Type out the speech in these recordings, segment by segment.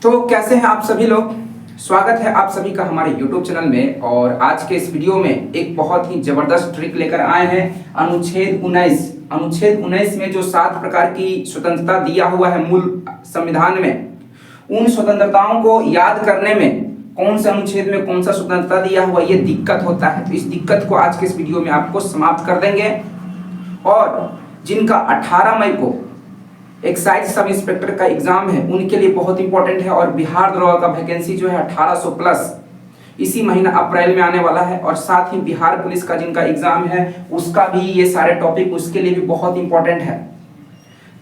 तो कैसे हैं आप सभी लोग। स्वागत है आप सभी का हमारे YouTube चैनल में। और आज के इस वीडियो में एक बहुत ही जबरदस्त ट्रिक लेकर आए हैं। अनुच्छेद 19 में जो 7 प्रकार की स्वतंत्रता दिया हुआ है मूल संविधान में, उन स्वतंत्रताओं को याद करने में कौन से अनुच्छेद में कौन सा स्वतंत्रता दिया हुआ ये दिक्कत होता है। तो इस दिक्कत को आज के इस वीडियो में आपको समाप्त कर देंगे। और जिनका 18 मई को एक्साइज सब इंस्पेक्टर का एग्जाम है उनके लिए बहुत इंपॉर्टेंट है। और बिहार दरोगा का वैकेंसी जो है 1800 प्लस इसी महीना अप्रैल में आने वाला है। और साथ ही बिहार पुलिस का जिनका एग्जाम है उसका भी ये सारे टॉपिक उसके लिए भी बहुत इंपॉर्टेंट है।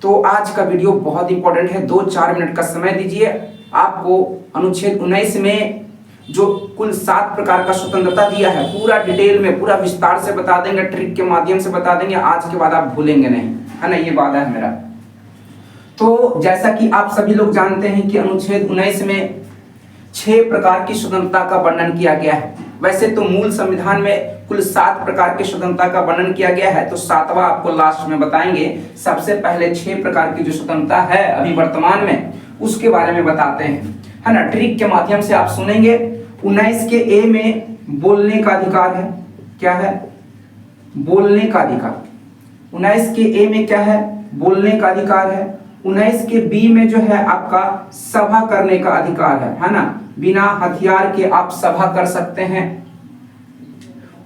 तो आज का वीडियो बहुत इंपॉर्टेंट है। 2-4 मिनट का समय दीजिए। आपको अनुच्छेद 19 में जो कुल 7 प्रकार का स्वतंत्रता दिया है पूरा डिटेल में पूरा विस्तार से बता देंगे, ट्रिक के माध्यम से बता देंगे। आज के बाद आप भूलेंगे नहीं, है ना, ये वादा है मेरा। तो जैसा कि आप सभी लोग जानते हैं कि अनुच्छेद 19 में 6 प्रकार की स्वतंत्रता का वर्णन किया गया है। वैसे तो मूल संविधान में कुल 7 प्रकार की स्वतंत्रता का वर्णन किया गया है, तो 7वां आपको लास्ट में बताएंगे। सबसे पहले 6 प्रकार की जो स्वतंत्रता है अभी वर्तमान में उसके बारे में बताते हैं, है ना। ट्रिक के माध्यम से आप सुनेंगे। 19 के ए में बोलने का अधिकार है। क्या है? बोलने का अधिकार। 19 के ए में क्या है? बोलने का अधिकार है। 19 के बी में जो है आपका सभा करने का अधिकार है ना। बिना हथियार के आप सभा कर सकते हैं।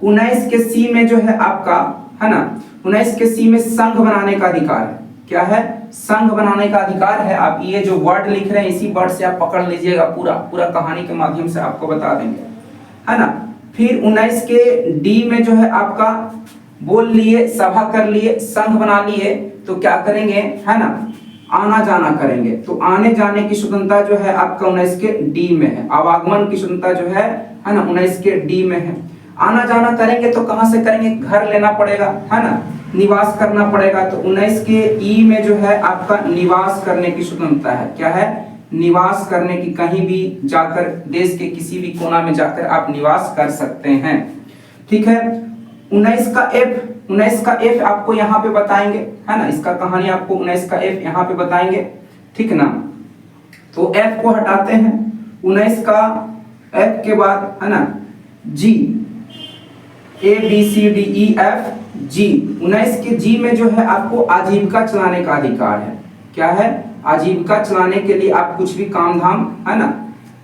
19 के सी में जो है आपका, है ना, 19 के सी में संघ बनाने का अधिकार है। क्या है? संघ बनाने का अधिकार है। आप ये जो वर्ड लिख रहे हैं इसी वर्ड से आप पकड़ लीजिएगा, पूरा कहानी के माध्यम से आपको बता देंगे, है ना। फिर 19 के डी में जो है आपका बोल लिए, सभा कर लिए, संघ बना लिए, तो क्या करेंगे, है ना, आना जाना करेंगे। तो आने जाने की स्वतंत्रता जो है आपका 19 के डी में है। आवागमन की स्वतंत्रता जो है ना, 19 के डी में है। आना जाना करेंगे तो कहां से करेंगे? घर लेना पड़ेगा, है ना, निवास करना पड़ेगा। तो 19 के ई में जो है आपका निवास करने की स्वतंत्रता है। क्या है? निवास करने की, कहीं भी जाकर देश के किसी भी कोना में जाकर आप निवास कर सकते हैं। ठीक है। 19 का एफ आपको यहाँ पे बताएंगे, है ना, इसका कहानी आपको 19 का एफ यहाँ पे बताएंगे, ठीक ना। तो एफ को हटाते हैं। 19 का एफ के बाद, है ना, जी, A B C D E F G. 19 के जी में जो है आपको आजीविका चलाने का अधिकार है। क्या है? आजीविका चलाने के लिए आप कुछ भी काम धाम, है ना,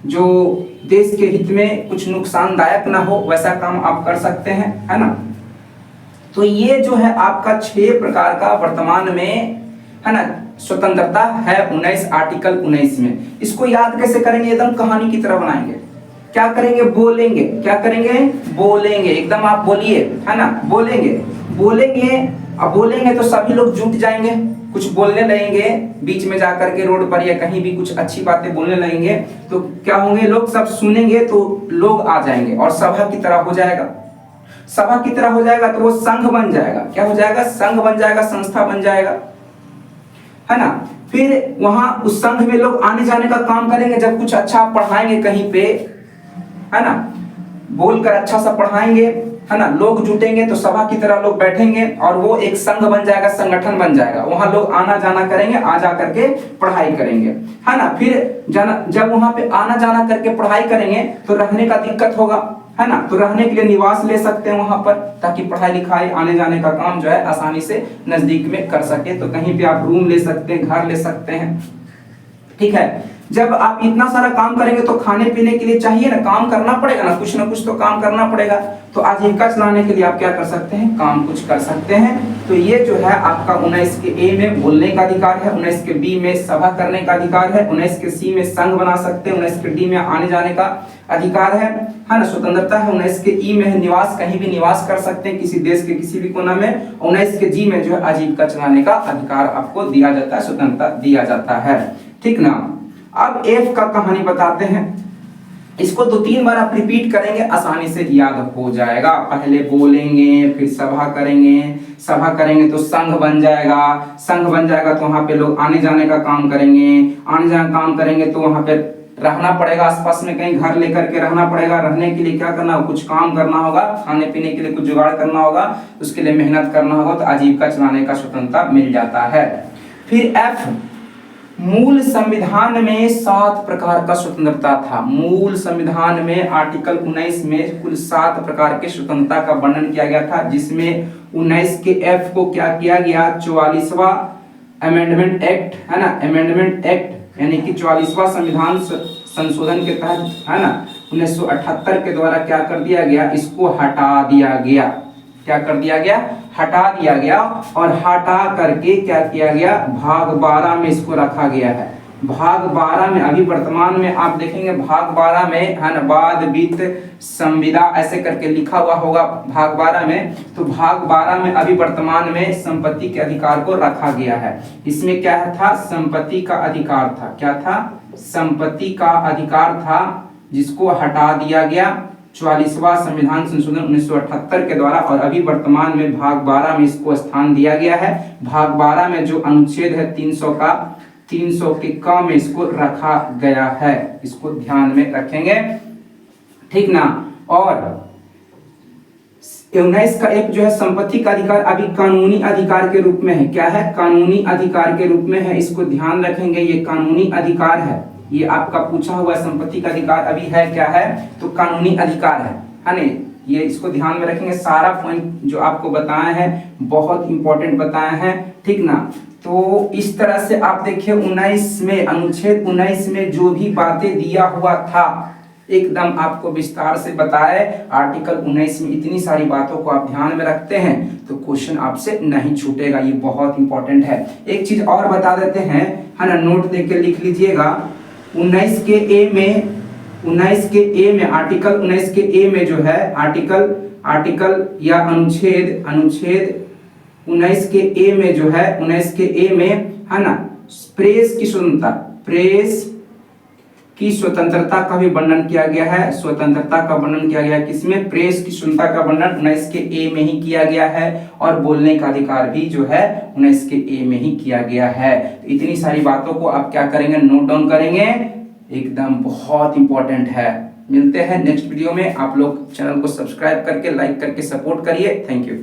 जो देश के हित में कुछ नुकसानदायक ना हो वैसा काम आप कर सकते हैं, है ना। तो ये जो है आपका 6 प्रकार का वर्तमान में, है ना, स्वतंत्रता है 19 आर्टिकल 19 में। इसको याद कैसे करेंगे? एकदम कहानी की तरह बनाएंगे। क्या करेंगे? बोलेंगे। क्या करेंगे? बोलेंगे। एकदम आप बोलिए, है ना, बोलेंगे। अब बोलेंगे तो सभी लोग जुट जाएंगे, कुछ बोलने लगेंगे बीच में जाकर के रोड पर या कहीं भी कुछ अच्छी बातें बोलने लगेंगे। तो क्या होंगे? लोग सब सुनेंगे तो लोग आ जाएंगे और सभा की तरह हो जाएगा। सभा की तरह हो जाएगा तो वो संघ बन जाएगा। क्या हो जाएगा? संघ बन जाएगा, संस्था बन जाएगा, है ना। फिर वहां उस संघ में लोग आने जाने का काम करेंगे। जब कुछ अच्छा पढ़ाएंगे कहीं पे, है ना, बोलकर अच्छा सा पढ़ाएंगे, है ना, लोग जुटेंगे तो सभा की तरह लोग बैठेंगे और वो एक संघ बन जाएगा, संगठन बन जाएगा। वहां लोग आना जाना करेंगे, आ जा करके पढ़ाई करेंगे, है ना। फिर जब वहां पे आना जाना करके पढ़ाई करेंगे तो रहने का दिक्कत होगा, है ना। तो रहने के लिए निवास ले सकते हैं वहां पर, ताकि पढ़ाई लिखाई आने जाने का काम जो है आसानी से नजदीक में कर सके। तो कहीं पे आप रूम ले सकते हैं, घर ले सकते हैं, ठीक है। जब आप इतना सारा काम करेंगे तो खाने पीने के लिए चाहिए ना, काम करना पड़ेगा ना कुछ तो काम करना पड़ेगा। तो आजीविका चलाने के लिए आप क्या कर सकते हैं? काम कुछ कर सकते हैं। तो ये जो है आपका 19 के ए में बोलने का अधिकार है, 19 के बी में सभा करने का अधिकार है, 19 के सी में संघ बना सकते हैं, 19 के डी में आने जाने का अधिकार है ना, स्वतंत्रता है। 19 के ई में है निवास, कहीं भी निवास कर सकते हैं किसी देश के किसी भी कोना में। 19 के जी में जो है आजीविका चलाने का अधिकार आपको दिया जाता है, स्वतंत्रता दिया जाता है, ठीक ना। अब एफ का कहानी बताते हैं। इसको 2-3 बार आप रिपीट करेंगे, आसानी से याद हो जाएगा। पहले बोलेंगे, फिर सभा करेंगे तो संघ बन जाएगा, संघ बन जाएगा तो वहां पे लोग आने जाने का काम करेंगे, आने जाने का काम करेंगे तो वहां पे रहना पड़ेगा, आसपास में कहीं घर लेकर के रहना पड़ेगा। रहने के लिए क्या करना होगा? कुछ काम करना होगा, खाने पीने के लिए कुछ जुगाड़ करना होगा, उसके लिए मेहनत करना होगा। तो आजीविका चलाने का स्वतंत्रता मिल जाता है। फिर एफ मूल संविधान में 7 प्रकार का स्वतंत्रता था। मूल संविधान में आर्टिकल 19 में कुल 7 प्रकार के स्वतंत्रता का वर्णन किया गया था, जिसमें 19 के एफ को क्या किया गया, 44वां अमेंडमेंट एक्ट, है ना, अमेंडमेंट एक्ट यानी कि 44वां संविधान संशोधन के तहत, है ना, 1978 के द्वारा क्या कर दिया गया, इसको हटा दिया गया। क्या कर दिया गया, हटा दिया गया। और हटा करके क्या किया गया, भाग 12 में इसको रखा गया है। भाग 12 में अभी वर्तमान में आप देखेंगे भाग 12 में, है ना, वाद वित्त संविदा ऐसे करके लिखा हुआ होगा भाग 12 में। तो भाग 12 में अभी वर्तमान में संपत्ति के अधिकार को रखा गया है। इसमें क्या था, संपत्ति का अधिकार था। क्या था, संपत्ति का अधिकार था, जिसको हटा दिया गया 44वां संविधान संशोधन 1978 के द्वारा। और अभी वर्तमान में भाग 12 में इसको स्थान दिया गया है। भाग 12 में जो अनुच्छेद है 300 का, 300 के क में इसको रखा गया है। इसको ध्यान में रखेंगे, ठीक ना। और 19 का एक जो है संपत्ति का अधिकार अभी कानूनी अधिकार के रूप में है। क्या है, कानूनी अधिकार के रूप में है। इसको ध्यान रखेंगे, ये कानूनी अधिकार है। ये आपका पूछा हुआ संपत्ति का अधिकार अभी है, क्या है, तो कानूनी अधिकार है ना। ये इसको ध्यान में रखेंगे। सारा पॉइंट जो आपको बताए हैं बहुत इंपॉर्टेंट बताए हैं, ठीक ना। तो इस तरह से आप देखिए 19 में, अनुच्छेद 19 में जो भी बातें दिया हुआ था एकदम आपको विस्तार से बताए। आर्टिकल 19 में इतनी सारी बातों को आप ध्यान में रखते हैं तो क्वेश्चन आपसे नहीं छूटेगा। ये बहुत इंपॉर्टेंट है। एक चीज और बता देते हैं, है ना, नोट देके लिख लीजिएगा। 19 के ए में, 19 के ए में, आर्टिकल 19 के ए में जो है आर्टिकल या अनुच्छेद 19 के ए में जो है, 19 के ए में, है ना, प्रेस की स्वतंत्रता का भी वर्णन किया गया है। स्वतंत्रता का वर्णन किया गया है किसमें, प्रेस की स्वतंत्रता का वर्णन 19 के ए में ही किया गया है। और बोलने का अधिकार भी जो है 19 के ए में ही किया गया है। तो इतनी सारी बातों को आप क्या करेंगे, नोट डाउन करेंगे, एकदम बहुत इंपॉर्टेंट है। मिलते हैं नेक्स्ट वीडियो में। आप लोग चैनल को सब्सक्राइब करके, लाइक करके सपोर्ट करिए। Thank you.